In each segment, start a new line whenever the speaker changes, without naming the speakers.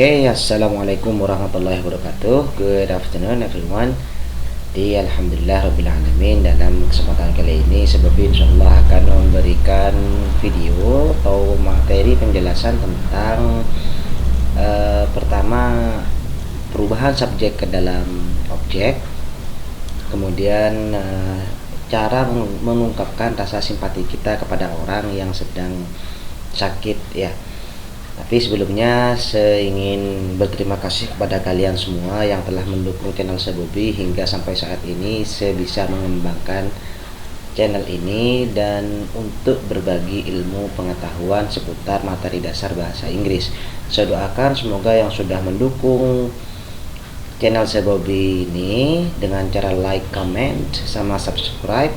Okay, assalamualaikum warahmatullahi wabarakatuh. Good afternoon everyone. Alhamdulillah Rabbil Alamin. Dalam kesempatan kali ini Sabobi insyaallah akan memberikan video atau materi penjelasan tentang pertama perubahan subjek ke dalam objek, kemudian cara mengungkapkan rasa simpati kita kepada orang yang sedang sakit ya. Tapi sebelumnya saya ingin berterima kasih kepada kalian semua yang telah mendukung channel Sabobi hingga sampai saat ini saya bisa mengembangkan channel ini dan untuk berbagi ilmu pengetahuan seputar materi dasar bahasa Inggris. Saya doakan semoga yang sudah mendukung channel Sabobi ini dengan cara like, comment, sama subscribe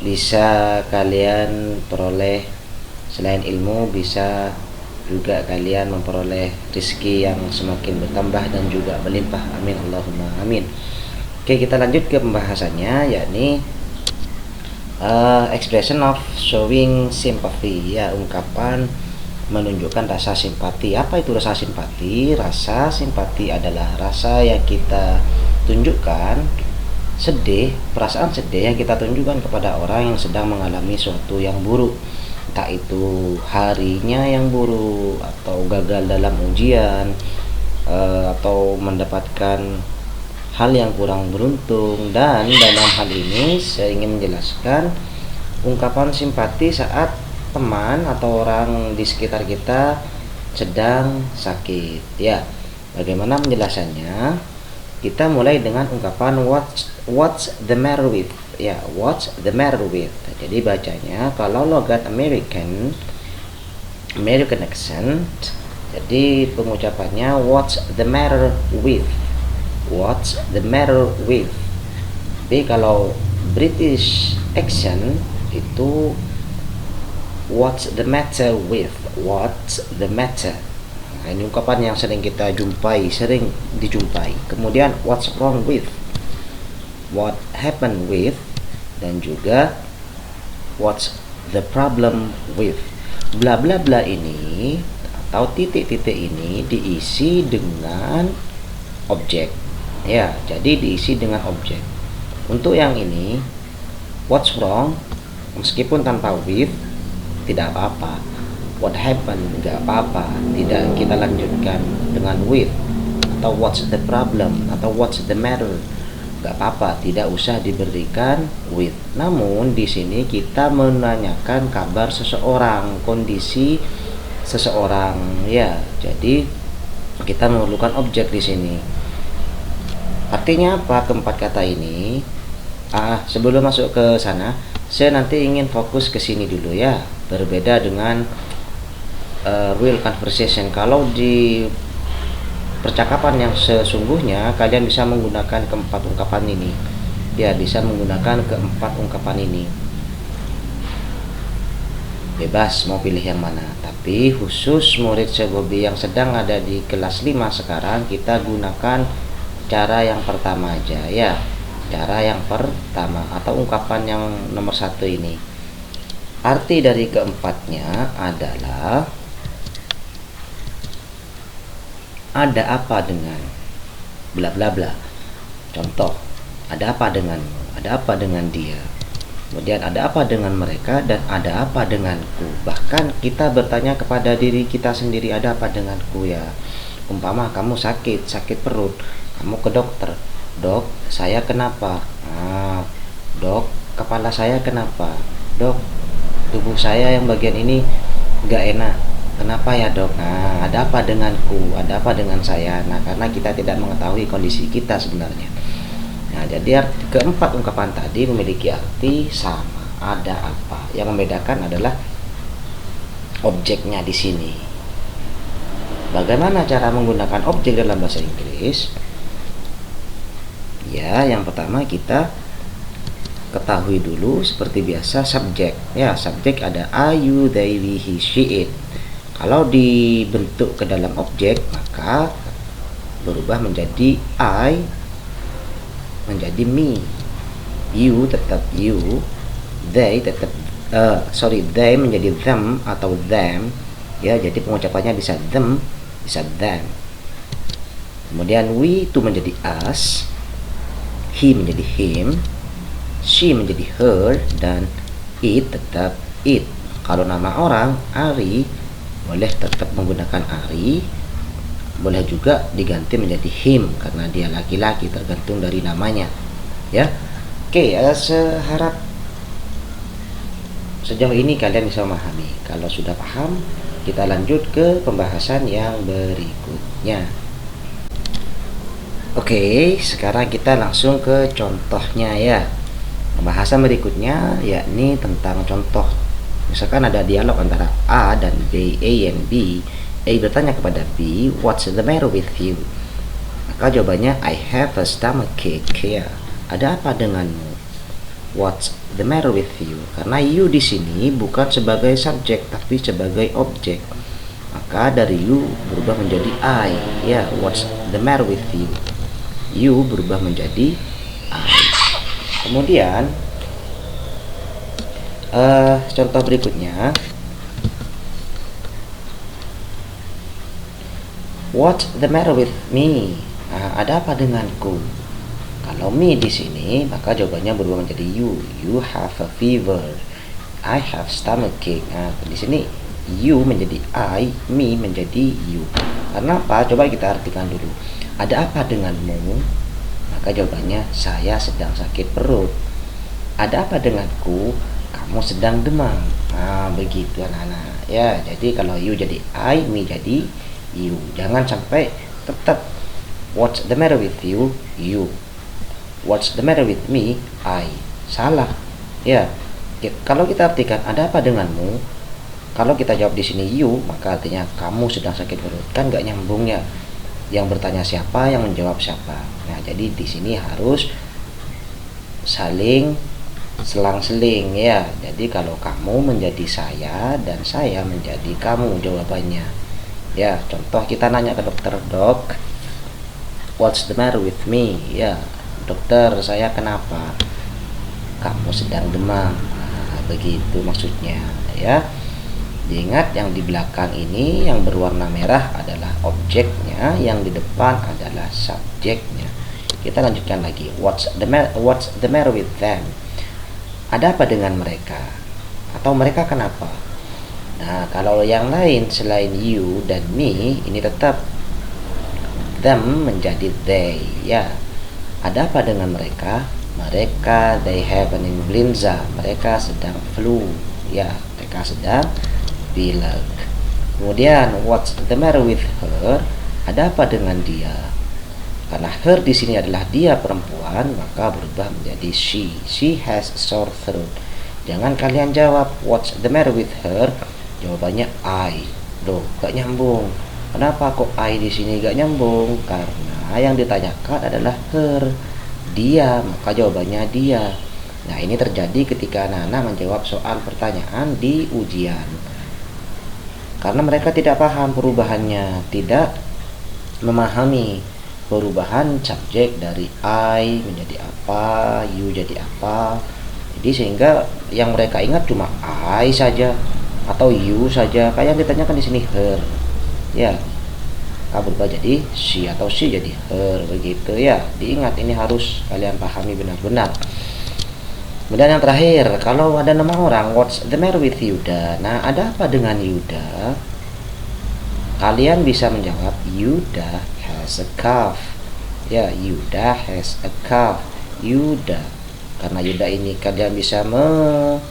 bisa kalian peroleh. Selain ilmu, bisa juga kalian memperoleh rezeki yang semakin bertambah dan juga melimpah. Amin Allahumma amin. Oke, kita lanjut ke pembahasannya, yakni expression of showing sympathy, ya, ungkapan menunjukkan rasa simpati. Apa itu rasa simpati? Rasa simpati adalah rasa yang kita tunjukkan, sedih, perasaan sedih yang kita tunjukkan kepada orang yang sedang mengalami suatu yang buruk, entah itu harinya yang buruk atau gagal dalam ujian atau mendapatkan hal yang kurang beruntung. Dan dalam hal ini saya ingin menjelaskan ungkapan simpati saat teman atau orang di sekitar kita sedang sakit ya. Bagaimana penjelasannya? Kita mulai dengan ungkapan what's the matter with, ya, what's the matter with. Jadi bacanya kalau logat American accent, jadi pengucapannya what's the matter with, what's the matter with. Tapi kalau British accent itu what's the matter with, what's the matter. Nah, ini ungkapan yang sering kita jumpai, sering dijumpai. Kemudian what's wrong with, what happened with, dan juga what's the problem with. Bla bla bla ini atau titik-titik ini diisi dengan objek. Ya, jadi diisi dengan objek. Untuk yang ini what's wrong meskipun tanpa with tidak apa-apa. What happened nggak apa-apa, tidak kita lanjutkan dengan with. Atau what's the problem atau what's the matter, nggak apa-apa, tidak usah diberikan with. Namun di sini kita menanyakan kabar seseorang, kondisi seseorang ya. Jadi kita memerlukan objek di sini. Artinya apa keempat kata ini? Sebelum masuk ke sana, saya nanti ingin fokus ke sini dulu ya. Berbeda dengan real conversation. Kalau di percakapan yang sesungguhnya kalian bisa menggunakan keempat ungkapan ini. Ya, bisa menggunakan keempat ungkapan ini. Bebas mau pilih yang mana. Tapi khusus murid Sabobi yang sedang ada di kelas 5 sekarang, kita gunakan cara yang pertama aja ya. Cara yang pertama atau ungkapan yang nomor 1 ini. Arti dari keempatnya adalah ada apa dengan bla bla bla. Contoh, ada apa denganmu, ada apa dengan dia, kemudian ada apa dengan mereka, dan ada apa denganku. Bahkan kita bertanya kepada diri kita sendiri, ada apa denganku ya. Umpama kamu sakit perut, kamu ke dokter, dok saya kenapa? Dok kepala saya kenapa? Dok tubuh saya yang bagian ini gak enak, kenapa ya dok? Ada apa denganku, ada apa dengan saya? Nah, karena kita tidak mengetahui kondisi kita sebenarnya. Nah, jadi keempat ungkapan tadi memiliki arti sama, ada apa. Yang membedakan adalah objeknya di sini. Bagaimana cara menggunakan objek dalam bahasa Inggris? Ya, yang pertama kita ketahui dulu seperti biasa subjek. Ya, subjek ada I, you, they, we, he, she, it. Kalau dibentuk ke dalam objek maka berubah menjadi I, menjadi me, you tetap you, they tetap they menjadi them atau them, Ya, jadi pengucapannya bisa them, bisa them. Kemudian we itu menjadi us, he menjadi him, she menjadi her, dan it tetap it. Kalau nama orang Ari, boleh tetap menggunakan Ari, boleh juga diganti menjadi him karena dia laki-laki, tergantung dari namanya. Ya, oke. Seharap sejauh ini kalian bisa memahami. Kalau sudah paham, kita lanjut ke pembahasan yang berikutnya. Oke, sekarang kita langsung ke contohnya ya. Pembahasan berikutnya yakni tentang contoh. Misalkan ada dialog antara A dan B, A and B. A bertanya kepada B, "What's the matter with you?" Maka jawabannya, "I have a stomachache." Ya, ada apa denganmu? What's the matter with you? Karena you di sini bukan sebagai subjek tapi sebagai objek. Maka dari you berubah menjadi I. Ya, what's the matter with you? You berubah menjadi I. Kemudian contoh berikutnya, what's the matter with me? Ada apa denganku? Kalau me di sini, maka jawabannya berubah menjadi you. You have a fever. I have stomachache. Di sini you menjadi I, me menjadi you. Karena apa? Coba kita artikan dulu. Ada apa denganmu? Maka jawabannya, saya sedang sakit perut. Ada apa denganku? Kamu sedang demam. Begitu anak-anak. Ya, jadi kalau you jadi I, me jadi you. Jangan sampai tetap what's the matter with you? You. What's the matter with me? I. Salah. Ya. Kalau kita artikan ada apa denganmu? Kalau kita jawab di sini you, maka artinya kamu sedang sakit perut. Kan nggak nyambung ya. Yang bertanya siapa, yang menjawab siapa. Nah, jadi di sini harus saling selang-seling ya. Jadi kalau kamu menjadi saya dan saya menjadi kamu jawabannya. Ya, contoh kita nanya ke dokter, "Dok, what's the matter with me?" Ya, "Dokter, saya kenapa?" "Kamu sedang demam." Begitu maksudnya ya. Diingat yang di belakang ini yang berwarna merah adalah objeknya, yang di depan adalah subjeknya. Kita lanjutkan lagi. What's the matter with them? Ada apa dengan mereka? Atau mereka kenapa? Nah, kalau yang lain selain you dan me, ini tetap them menjadi they ya. Ada apa dengan mereka? Mereka, they have an influenza. Mereka sedang flu ya. Mereka sedang pilek. Kemudian what's the matter with her? Ada apa dengan dia? Karena her di sini adalah dia perempuan, maka berubah menjadi she. She has a sore throat. Jangan kalian jawab what's the matter with her, jawabannya I. Loh, gak nyambung. Kenapa kok I di sini gak nyambung? Karena yang ditanyakan adalah her, dia, maka jawabannya dia. Nah, ini terjadi ketika anak-anak menjawab soal pertanyaan di ujian. Karena mereka tidak paham perubahannya, tidak memahami perubahan subjek dari I menjadi apa, you jadi apa. Jadi sehingga yang mereka ingat cuma I saja atau you saja. Kayak yang ditanyakan di sini her. Ya. Berubah jadi she atau she jadi her begitu ya. Diingat, ini harus kalian pahami benar-benar. Kemudian yang terakhir, kalau ada nama orang, what's the matter with Yuda? Nah, ada apa dengan Yuda? Kalian bisa menjawab Yuda has a cough. Ya, Yuda has a cough. Yuda. Karena Yuda ini kalian bisa menentukan,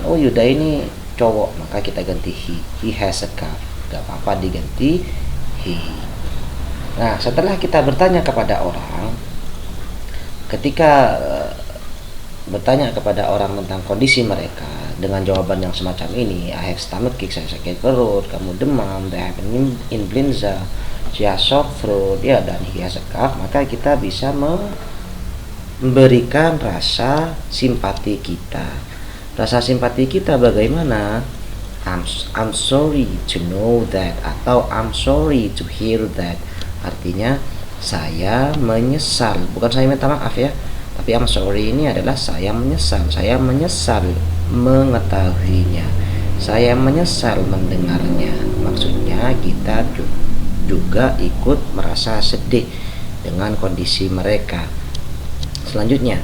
oh Yuda ini cowok, maka kita ganti he. He has a cough. Gak apa-apa diganti he. Nah, setelah kita bertanya kepada orang, ketika bertanya kepada orang tentang kondisi mereka dengan jawaban yang semacam ini, I have stomachache, saya sakit perut, kamu demam, they have influenza, she has sore throat, ya, dan he has a cough, maka kita bisa memberikan rasa simpati kita. Rasa simpati kita bagaimana? I'm sorry to know that, atau I'm sorry to hear that. Artinya saya menyesal, bukan saya minta maaf ya, tapi I'm sorry ini adalah saya menyesal mengetahuinya. Saya menyesal mendengarnya. Maksudnya kita juga ikut merasa sedih dengan kondisi mereka. Selanjutnya,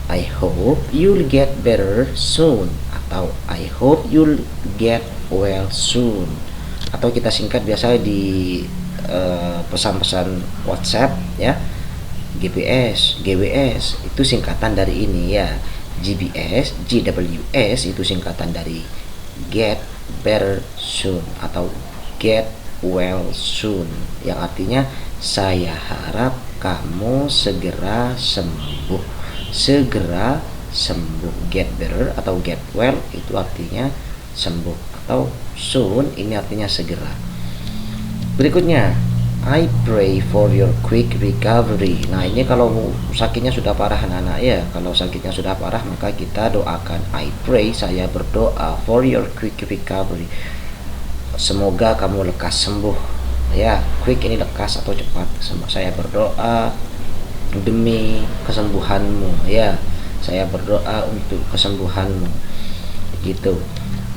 I hope you'll get better soon, atau I hope you'll get well soon, atau kita singkat biasa di pesan-pesan WhatsApp ya, GPS, GWS itu singkatan dari ini ya. GBS, GWS itu singkatan dari get better soon atau get well soon, yang artinya saya harap kamu segera sembuh. Segera sembuh. Get better atau get well itu artinya sembuh, atau soon ini artinya segera. Berikutnya, I pray for your quick recovery. Nah, ini kalau sakitnya sudah parah anak-anak ya. Kalau sakitnya sudah parah maka kita doakan. I pray, saya berdoa, for your quick recovery. Semoga kamu lekas sembuh. Ya, quick ini lekas atau cepat. Saya berdoa demi kesembuhanmu ya. Saya berdoa untuk kesembuhanmu. Gitu.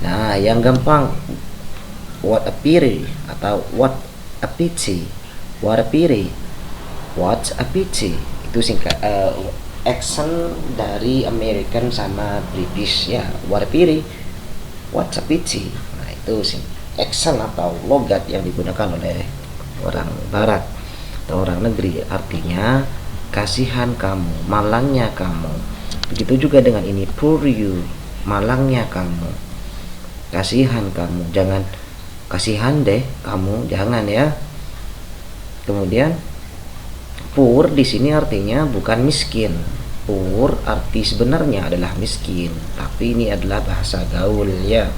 Nah, yang gampang, what a pity atau what a pity. What a pity. What a pity. Itu singkat accent dari American sama British ya. What a pity. What a pity. Nah, itu sih accent atau logat yang digunakan oleh orang barat atau orang negeri, artinya kasihan kamu, malangnya kamu. Begitu juga dengan ini, poor you, malangnya kamu, kasihan kamu. Jangan kasihan deh kamu, jangan ya. Kemudian poor di sini artinya bukan miskin. Poor arti sebenarnya adalah miskin, tapi ini adalah bahasa gaul ya.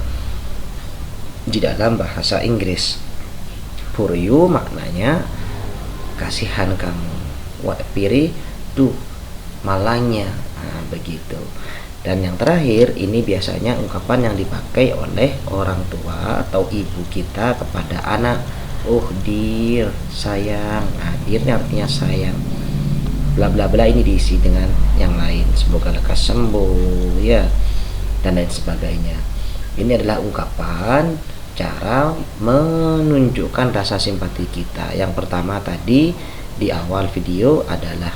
Di dalam bahasa Inggris, poor you maknanya kasihan kamu. What a pity to, malangnya. Nah, begitu. Dan yang terakhir, ini biasanya ungkapan yang dipakai oleh orang tua atau ibu kita kepada anak. Oh dear, sayang. Nah, dearnya artinya sayang. Bla bla bla ini diisi dengan yang lain. Semoga lekas sembuh ya, dan lain sebagainya. Ini adalah ungkapan cara menunjukkan rasa simpati kita. Yang pertama tadi di awal video adalah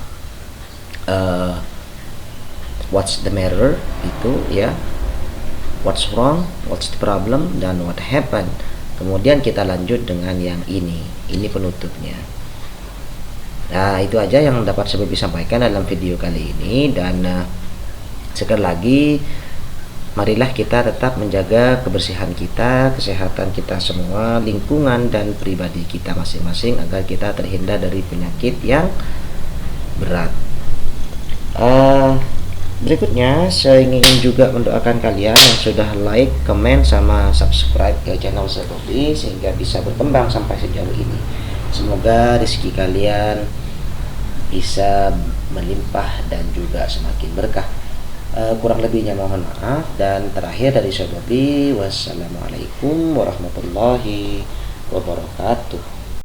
what's the matter itu ya, what's wrong, what's the problem, dan what happened. Kemudian kita lanjut dengan yang ini penutupnya. Nah, itu aja yang dapat saya sampaikan dalam video kali ini. Dan sekali lagi, marilah kita tetap menjaga kebersihan kita, kesehatan kita semua, lingkungan dan pribadi kita masing-masing, agar kita terhindar dari penyakit yang berat. Berikutnya saya ingin juga mendoakan kalian yang sudah like, comment, sama subscribe ke channel saya Bobby, sehingga bisa berkembang sampai sejauh ini. Semoga rezeki kalian bisa melimpah dan juga semakin berkah. Kurang lebihnya mohon maaf. Dan terakhir dari saya Bobby, wassalamualaikum warahmatullahi wabarakatuh.